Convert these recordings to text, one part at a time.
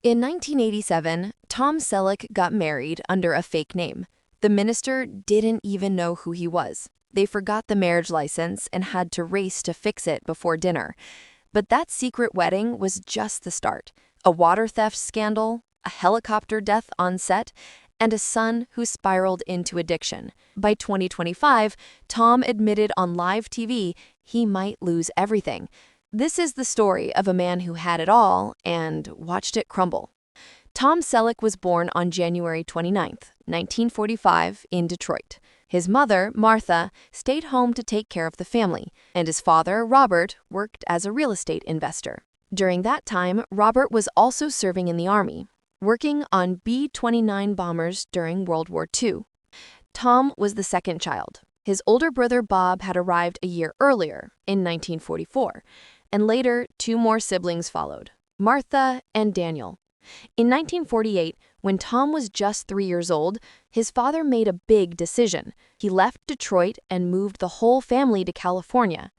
In 1987, Tom Selleck got married under a fake name. The minister didn't even know who he was. They forgot the marriage license and had to race to fix it before dinner. But that secret wedding was just the start. A water theft scandal, a helicopter death on set, and a son who spiraled into addiction. By 2025, Tom admitted on live TV he might lose everything. This is the story of a man who had it all and watched it crumble. Tom Selleck was born on January 29, 1945, in Detroit. His mother, Martha, stayed home to take care of the family, and his father, Robert, worked as a real estate investor. During that time, Robert was also serving in the Army, working on B-29 bombers during World War II. Tom was the second child. His older brother Bob had arrived a year earlier, in 1944, and later 2 more siblings followed, Martha and Daniel. In 1948, when Tom was just 3 years old, his father made a big decision. He left Detroit and moved the whole family to California.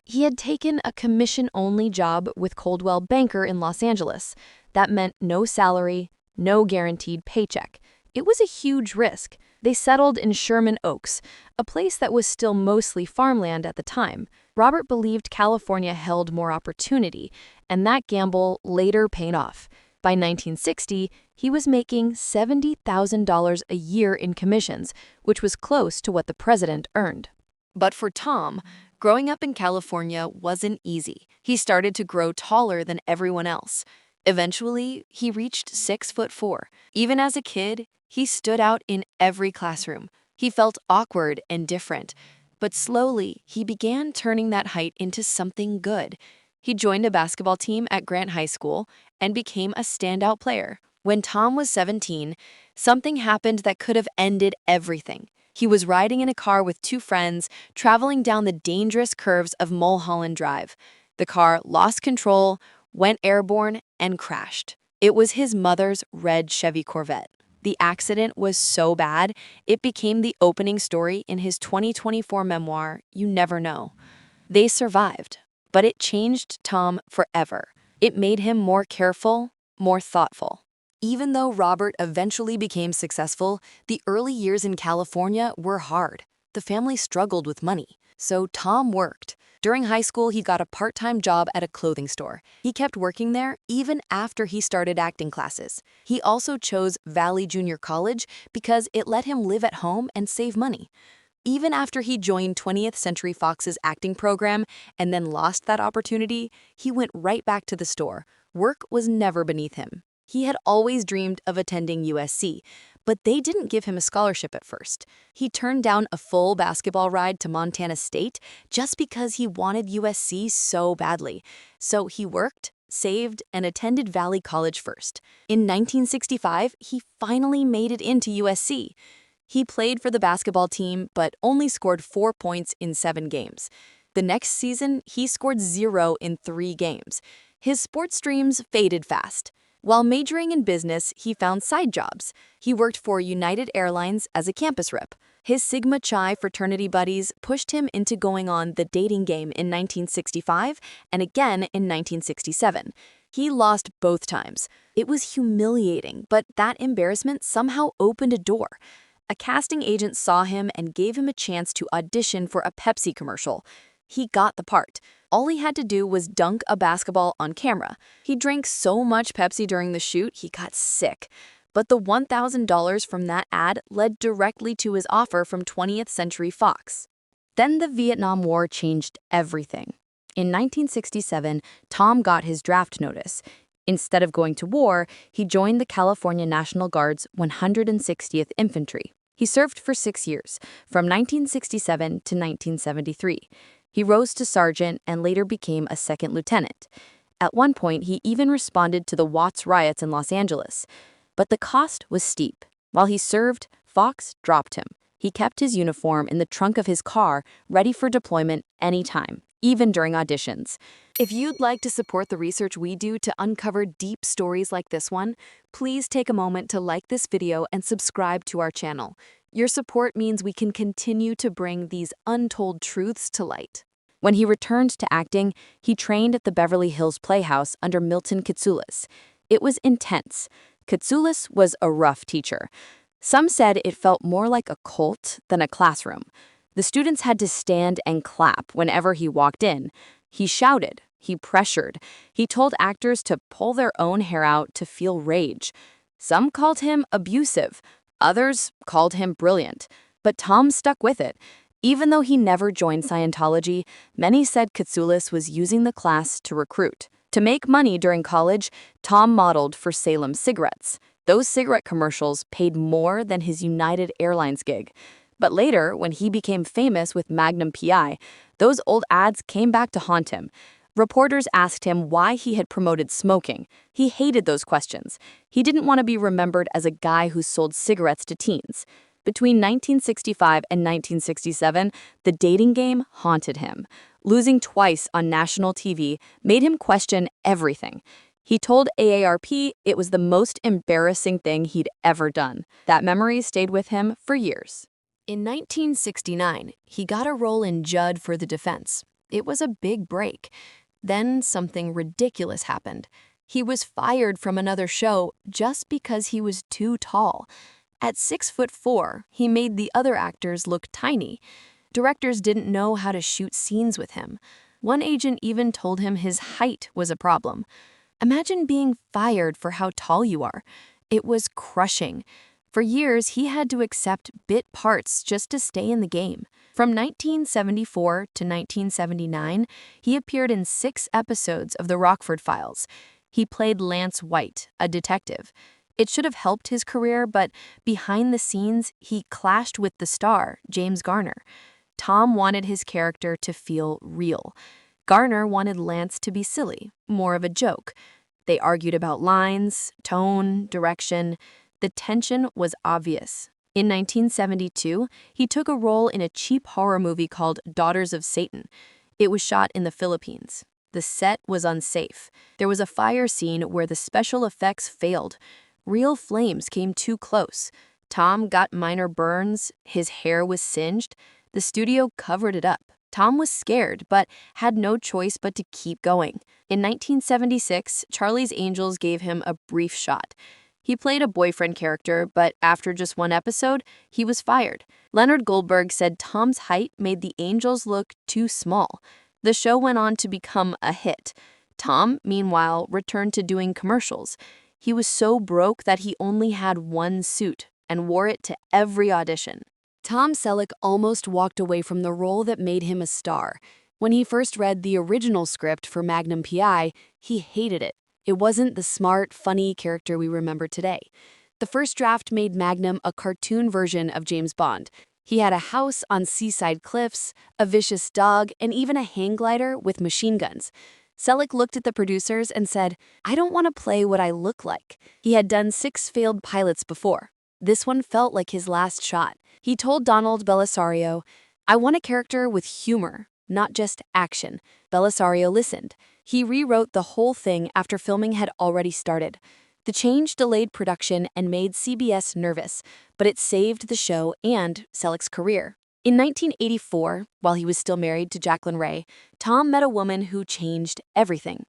He had taken a commission-only job with Coldwell Banker in Los Angeles. That meant no salary, no guaranteed paycheck. It was a huge risk. They settled in Sherman Oaks, a place that was still mostly farmland at the time. Robert believed California held more opportunity, and that gamble later paid off. By 1960, he was making $70,000 a year in commissions, which was close to what the president earned. But for Tom, growing up in California wasn't easy. He started to grow taller than everyone else. Eventually, he reached 6'4". Even as a kid, he stood out in every classroom. He felt awkward and different, but slowly he began turning that height into something good. He joined a basketball team at Grant High School and became a standout player. When Tom was 17, something happened that could have ended everything. He was riding in a car with 2 friends, traveling down the dangerous curves of Mulholland Drive. The car lost control, went airborne, and crashed. It was his mother's red Chevy Corvette. The accident was so bad, it became the opening story in his 2024 memoir, You Never Know. They survived, but it changed Tom forever. It made him more careful, more thoughtful. Even though Robert eventually became successful, the early years in California were hard. The family struggled with money, so Tom worked. During high school, he got a part-time job at a clothing store. He kept working there even after he started acting classes. He also chose Valley Junior College because it let him live at home and save money. Even after he joined 20th Century Fox's acting program and then lost that opportunity, he went right back to the store. Work was never beneath him. He had always dreamed of attending USC, but they didn't give him a scholarship at first. He turned down a full basketball ride to Montana State just because he wanted USC so badly. So he worked, saved, and attended Valley College first. In 1965, he finally made it into USC. He played for the basketball team, but only scored 4 points in 7 games. The next season, he scored 0 in 3 games. His sports dreams faded fast. While majoring in business, he found side jobs. He worked for United Airlines as a campus rep. His Sigma Chi fraternity buddies pushed him into going on the dating game in 1965 and again in 1967. He lost both times. It was humiliating, but that embarrassment somehow opened a door. A casting agent saw him and gave him a chance to audition for a Pepsi commercial. He got the part. All he had to do was dunk a basketball on camera. He drank so much Pepsi during the shoot, he got sick. But the $1,000 from that ad led directly to his offer from 20th Century Fox. Then the Vietnam War changed everything. In 1967, Tom got his draft notice. Instead of going to war, he joined the California National Guard's 160th Infantry. He served for 6 years, from 1967 to 1973. He rose to sergeant and later became a second lieutenant. At one point, he even responded to the Watts riots in Los Angeles. But the cost was steep. While he served, Fox dropped him. He kept his uniform in the trunk of his car, ready for deployment anytime, even during auditions. If you'd like to support the research we do to uncover deep stories like this one, please take a moment to like this video and subscribe to our channel. Your support means we can continue to bring these untold truths to light. When he returned to acting, he trained at the Beverly Hills Playhouse under Milton Kitsoulas. It was intense. Katsoulis was a rough teacher. Some said it felt more like a cult than a classroom. The students had to stand and clap whenever he walked in. He shouted, he pressured, he told actors to pull their own hair out to feel rage. Some called him abusive, others called him brilliant. But Tom stuck with it. Even though he never joined Scientology, many said Katsoulis was using the class to recruit. To make money during college, Tom modeled for Salem cigarettes. Those cigarette commercials paid more than his United Airlines gig. But later, when he became famous with Magnum PI, those old ads came back to haunt him. Reporters asked him why he had promoted smoking. He hated those questions. He didn't want to be remembered as a guy who sold cigarettes to teens. Between 1965 and 1967, the dating game haunted him. Losing twice on national TV made him question everything. He told AARP it was the most embarrassing thing he'd ever done. That memory stayed with him for years. In 1969, he got a role in Judd for the Defense. It was a big break. Then something ridiculous happened. He was fired from another show just because he was too tall. At 6'4", he made the other actors look tiny. Directors didn't know how to shoot scenes with him. One agent even told him his height was a problem. Imagine being fired for how tall you are. It was crushing. For years, he had to accept bit parts just to stay in the game. From 1974 to 1979, he appeared in 6 episodes of The Rockford Files. He played Lance White, a detective. It should have helped his career, but behind the scenes, he clashed with the star, James Garner. Tom wanted his character to feel real. Garner wanted Lance to be silly, more of a joke. They argued about lines, tone, direction. The tension was obvious. In 1972, he took a role in a cheap horror movie called Daughters of Satan. It was shot in the Philippines. The set was unsafe. There was a fire scene where the special effects failed. Real flames came too close. Tom got minor burns. His hair was singed. The studio covered it up. Tom was scared, but had no choice but to keep going. In 1976, Charlie's Angels gave him a brief shot. He played a boyfriend character, but after just 1 episode, he was fired. Leonard Goldberg said Tom's height made the Angels look too small. The show went on to become a hit. Tom, meanwhile, returned to doing commercials. He was so broke that he only had 1 suit and wore it to every audition. Tom Selleck almost walked away from the role that made him a star. When he first read the original script for Magnum PI, he hated it. It wasn't the smart, funny character we remember today. The first draft made Magnum a cartoon version of James Bond. He had a house on seaside cliffs, a vicious dog, and even a hang glider with machine guns. Selleck looked at the producers and said, "I don't want to play what I look like." He had done 6 failed pilots before. This one felt like his last shot. He told Donald Bellisario, "I want a character with humor, not just action." Bellisario listened. He rewrote the whole thing after filming had already started. The change delayed production and made CBS nervous, but it saved the show and Selleck's career. In 1984, while he was still married to Jacqueline Ray, Tom met a woman who changed everything.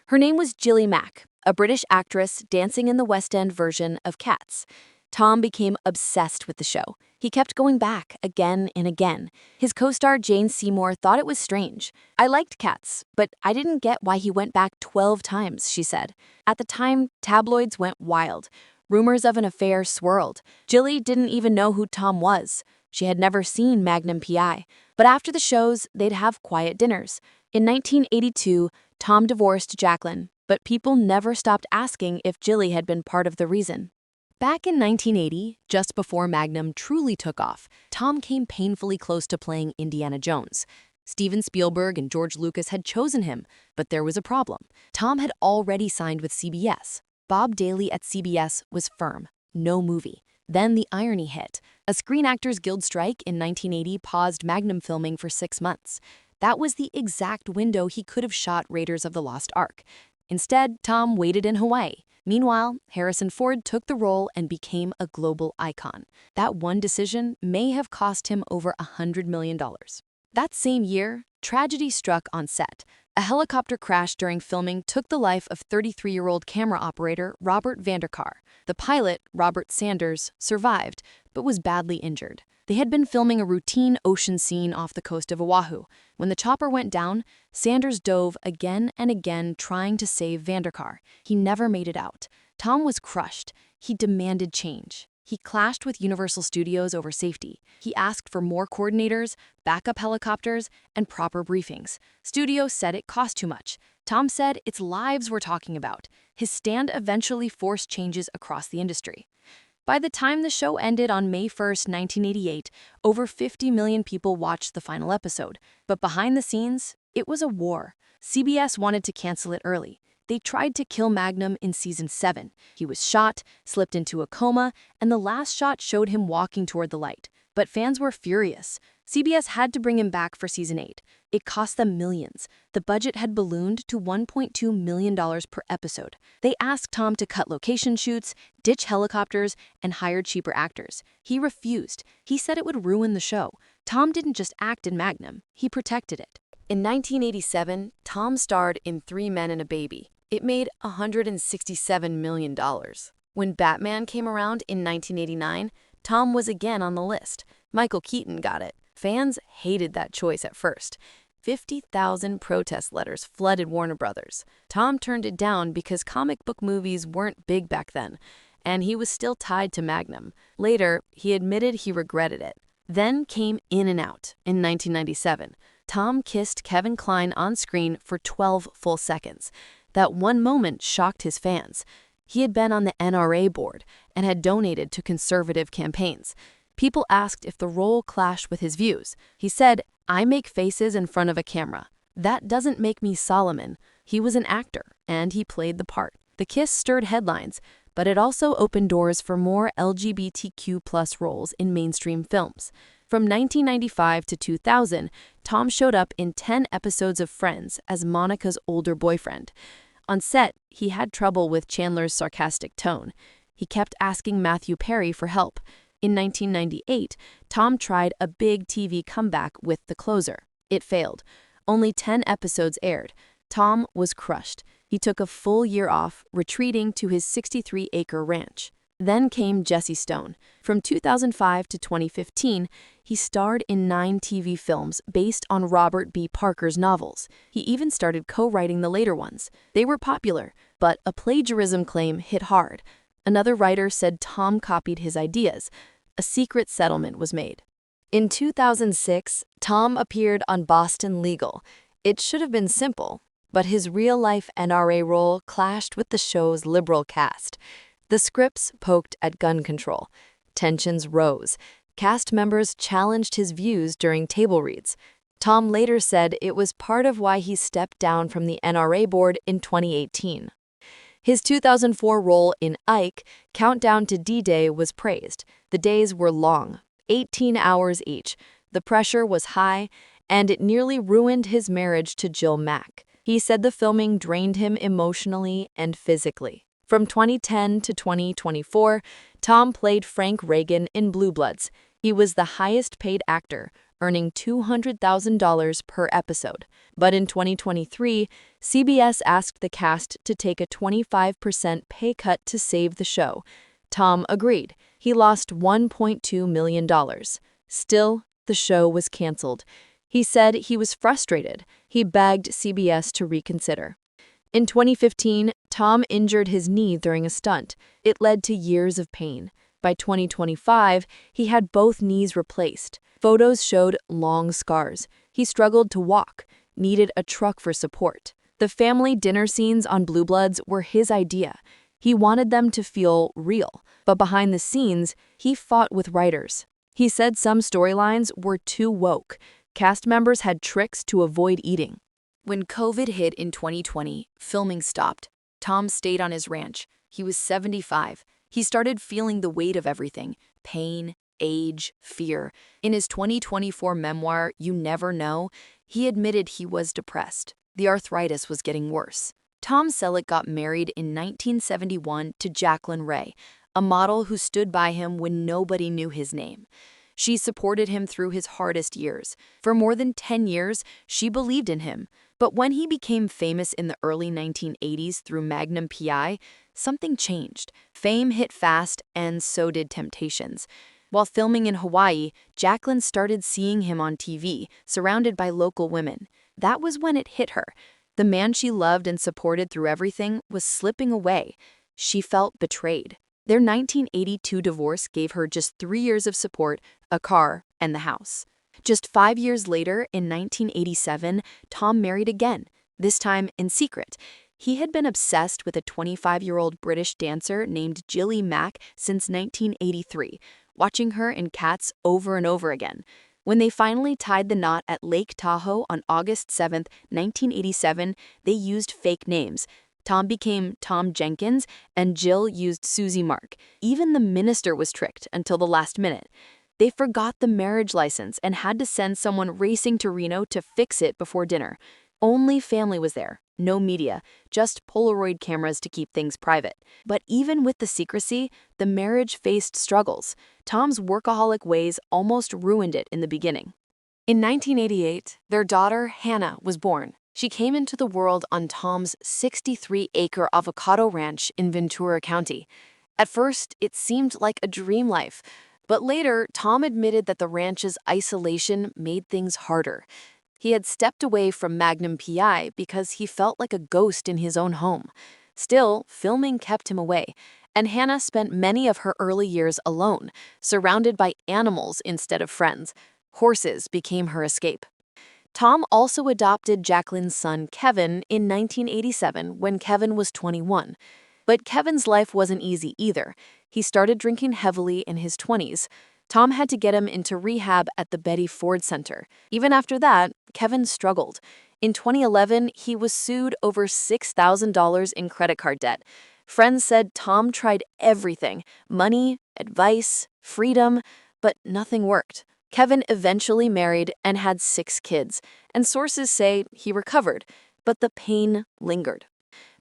Her name was Gilly Mack, a British actress dancing in the West End version of Cats. Tom became obsessed with the show. He kept going back again and again. His co-star Jane Seymour thought it was strange. "I liked Cats, but I didn't get why he went back 12 times, she said. At the time, tabloids went wild. Rumors of an affair swirled. Gilly didn't even know who Tom was. She had never seen Magnum PI. But after the shows, they'd have quiet dinners. In 1982, Tom divorced Jacqueline, but people never stopped asking if Gilly had been part of the reason. Back in 1980, just before Magnum truly took off, Tom came painfully close to playing Indiana Jones. Steven Spielberg and George Lucas had chosen him, but there was a problem. Tom had already signed with CBS. Bob Daly at CBS was firm. No movie. Then the irony hit. A Screen Actors Guild strike in 1980 paused Magnum filming for 6 months. That was the exact window he could have shot Raiders of the Lost Ark. Instead, Tom waited in Hawaii. Meanwhile, Harrison Ford took the role and became a global icon. That one decision may have cost him over $100 million. That same year, tragedy struck on set. A helicopter crash during filming took the life of 33-year-old camera operator Robert Vanderkar. The pilot, Robert Sanders, survived, but was badly injured. They had been filming a routine ocean scene off the coast of Oahu. When the chopper went down, Sanders dove again and again trying to save Vanderkar. He never made it out. Tom was crushed. He demanded change. He clashed with Universal Studios over safety. He asked for more coordinators, backup helicopters, and proper briefings. Studios said it cost too much. Tom said it's lives we're talking about. His stand eventually forced changes across the industry. By the time the show ended on May 1st, 1988, over 50 million people watched the final episode. But behind the scenes, it was a war. CBS wanted to cancel it early. They tried to kill Magnum in season 7. He was shot, slipped into a coma, and the last shot showed him walking toward the light. But fans were furious. CBS had to bring him back for season 8. It cost them millions. The budget had ballooned to $1.2 million per episode. They asked Tom to cut location shoots, ditch helicopters, and hire cheaper actors. He refused. He said it would ruin the show. Tom didn't just act in Magnum, he protected it. In 1987, Tom starred in Three Men and a Baby. It made $167 million. When Batman came around in 1989, Tom was again on the list. Michael Keaton got it. Fans hated that choice at first. 50,000 protest letters flooded Warner Brothers. Tom turned it down because comic book movies weren't big back then, and he was still tied to Magnum. Later, he admitted he regretted it. Then came In and Out in 1997. Tom kissed Kevin Kline on screen for 12 full seconds. That one moment shocked his fans. He had been on the NRA board and had donated to conservative campaigns. People asked if the role clashed with his views. He said, "I make faces in front of a camera. That doesn't make me Solomon." He was an actor, and he played the part. The kiss stirred headlines, but it also opened doors for more LGBTQ+ roles in mainstream films. From 1995 to 2000, Tom showed up in 10 episodes of Friends as Monica's older boyfriend. On set, he had trouble with Chandler's sarcastic tone. He kept asking Matthew Perry for help. In 1998, Tom tried a big TV comeback with The Closer. It failed. Only 10 episodes aired. Tom was crushed. He took a full year off, retreating to his 63-acre ranch. Then came Jesse Stone. From 2005 to 2015, he starred in 9 TV films based on Robert B. Parker's novels. He even started co-writing the later ones. They were popular, but a plagiarism claim hit hard. Another writer said Tom copied his ideas. A secret settlement was made. In 2006, Tom appeared on Boston Legal. It should have been simple, but his real-life NRA role clashed with the show's liberal cast. The scripts poked at gun control. Tensions rose. Cast members challenged his views during table reads. Tom later said it was part of why he stepped down from the NRA board in 2018. His 2004 role in Ike, Countdown to D-Day, was praised. The days were long, 18 hours each. The pressure was high, and it nearly ruined his marriage to Jill Mack. He said the filming drained him emotionally and physically. From 2010 to 2024, Tom played Frank Reagan in Blue Bloods. He was the highest-paid actor, earning $200,000 per episode. But in 2023, CBS asked the cast to take a 25% pay cut to save the show. Tom agreed. He lost $1.2 million. Still, the show was canceled. He said he was frustrated. He begged CBS to reconsider. In 2015, Tom injured his knee during a stunt. It led to years of pain. By 2025, he had both knees replaced. Photos showed long scars. He struggled to walk, needed a truck for support. The family dinner scenes on Blue Bloods were his idea. He wanted them to feel real, but behind the scenes, he fought with writers. He said some storylines were too woke. Cast members had tricks to avoid eating. When COVID hit in 2020, filming stopped. Tom stayed on his ranch. He was 75. He started feeling the weight of everything: pain, age, fear. In his 2024 memoir, You Never Know, he admitted he was depressed. The arthritis was getting worse. Tom Selleck got married in 1971 to Jacqueline Ray, a model who stood by him when nobody knew his name. She supported him through his hardest years. For more than 10 years, she believed in him. But when he became famous in the early 1980s through Magnum PI, something changed. Fame hit fast, and so did temptations. While filming in Hawaii, Jacqueline started seeing him on TV, surrounded by local women. That was when it hit her. The man she loved and supported through everything was slipping away. She felt betrayed. Their 1982 divorce gave her just 3 years of support, a car, and the house. Just 5 years later, in 1987, Tom married again, this time in secret. He had been obsessed with a 25-year-old British dancer named Gilly Mack since 1983, watching her in Cats over and over again. When they finally tied the knot at Lake Tahoe on August 7, 1987, they used fake names. Tom became Tom Jenkins, and Jill used Susie Mark. Even the minister was tricked until the last minute. They forgot the marriage license and had to send someone racing to Reno to fix it before dinner. Only family was there, no media, just Polaroid cameras to keep things private. But even with the secrecy, the marriage faced struggles. Tom's workaholic ways almost ruined it in the beginning. In 1988, their daughter, Hannah, was born. She came into the world on Tom's 63-acre avocado ranch in Ventura County. At first, it seemed like a dream life, but later, Tom admitted that the ranch's isolation made things harder. He had stepped away from Magnum PI because he felt like a ghost in his own home. Still, filming kept him away, and Hannah spent many of her early years alone, surrounded by animals instead of friends. Horses became her escape. Tom also adopted Jacqueline's son Kevin in 1987 when Kevin was 21. But Kevin's life wasn't easy either. He started drinking heavily in his 20s. Tom had to get him into rehab at the Betty Ford Center. Even after that, Kevin struggled. In 2011, he was sued over $6,000 in credit card debt. Friends said Tom tried everything: money, advice, freedom, but nothing worked. Kevin eventually married and had 6 kids, and sources say he recovered, but the pain lingered.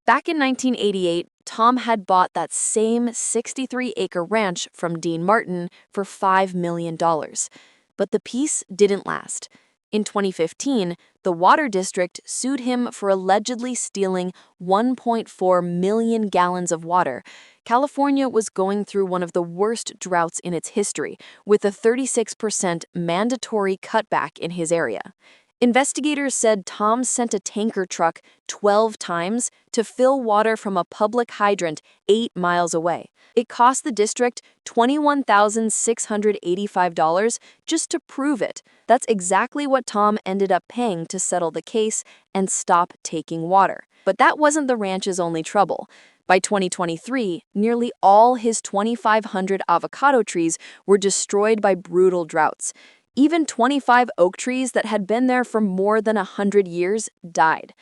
Back in 1988, Tom had bought that same 63-acre ranch from Dean Martin for $5 million. But the peace didn't last. In 2015, the Water District sued him for allegedly stealing 1.4 million gallons of water. California was going through one of the worst droughts in its history, with a 36% mandatory cutback in his area. Investigators said Tom sent a tanker truck 12 times to fill water from a public hydrant 8 miles away. It cost the district $21,685 just to prove it. That's exactly what Tom ended up paying to settle the case and stop taking water. But that wasn't the ranch's only trouble. By 2023, nearly all his 2,500 avocado trees were destroyed by brutal droughts. Even 25 oak trees that had been there for more than 100 years died.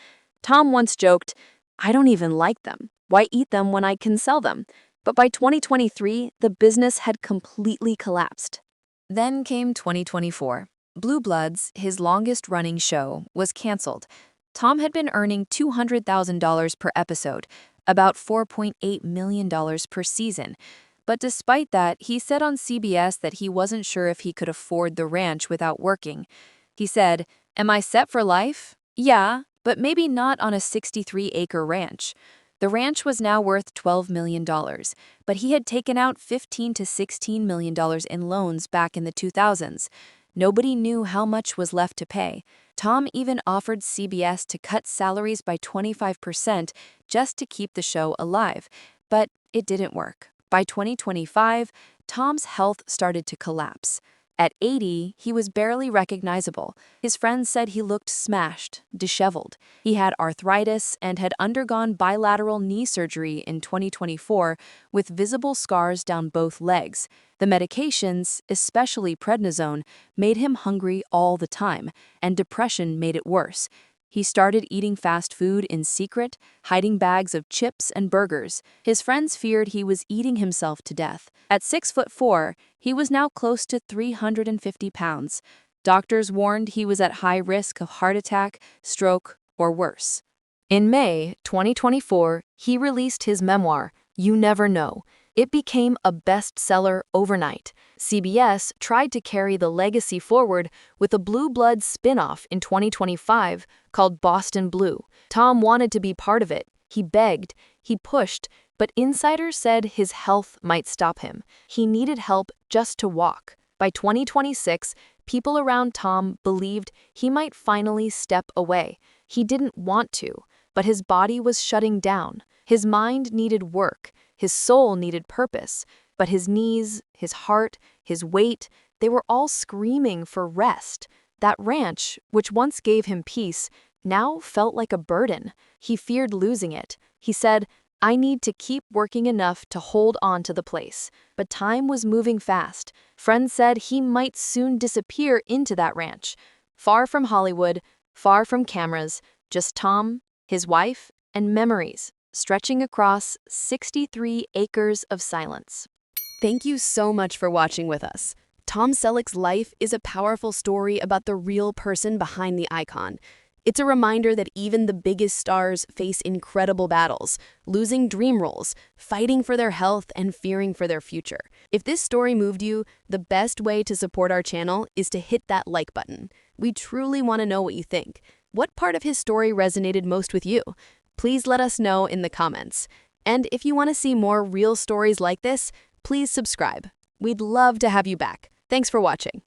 Tom once joked, "I don't even like them. Why eat them when I can sell them?" But by 2023, the business had completely collapsed. Then came 2024. Blue Bloods, his longest-running show, was canceled. Tom had been earning $200,000 per episode, about $4.8 million per season. But despite that, he said on CBS that he wasn't sure if he could afford the ranch without working. He said, "Am I set for life? Yeah, but maybe not on a 63-acre ranch." The ranch was now worth $12 million, but he had taken out $15 to $16 million in loans back in the 2000s. Nobody knew how much was left to pay. Tom even offered CBS to cut salaries by 25% just to keep the show alive, but it didn't work. By 2025, Tom's health started to collapse. At 80, he was barely recognizable. His friends said he looked smashed, disheveled. He had arthritis and had undergone bilateral knee surgery in 2024 with visible scars down both legs. The medications, especially prednisone, made him hungry all the time, and depression made it worse. He started eating fast food in secret, hiding bags of chips and burgers. His friends feared he was eating himself to death. At 6'4", he was now close to 350 pounds. Doctors warned he was at high risk of heart attack, stroke, or worse. In May 2024, he released his memoir, You Never Know. It became a bestseller overnight. CBS tried to carry the legacy forward with a Blue Bloods spin-off in 2025 called Boston Blue. Tom wanted to be part of it. He begged, he pushed, but insiders said his health might stop him. He needed help just to walk. By 2026, people around Tom believed he might finally step away. He didn't want to, but his body was shutting down. His mind needed work. His soul needed purpose. But his knees, his heart, his weight, they were all screaming for rest. That ranch, which once gave him peace, now felt like a burden. He feared losing it. He said, "I need to keep working enough to hold on to the place." But time was moving fast. Friends said he might soon disappear into that ranch. Far from Hollywood, far from cameras, just Tom, his wife, and memories, stretching across 63 acres of silence. Thank you so much for watching with us. Tom Selleck's life is a powerful story about the real person behind the icon. It's a reminder that even the biggest stars face incredible battles, losing dream roles, fighting for their health, and fearing for their future. If this story moved you, the best way to support our channel is to hit that like button. We truly want to know what you think. What part of his story resonated most with you? Please let us know in the comments. And if you want to see more real stories like this, please subscribe. We'd love to have you back. Thanks for watching.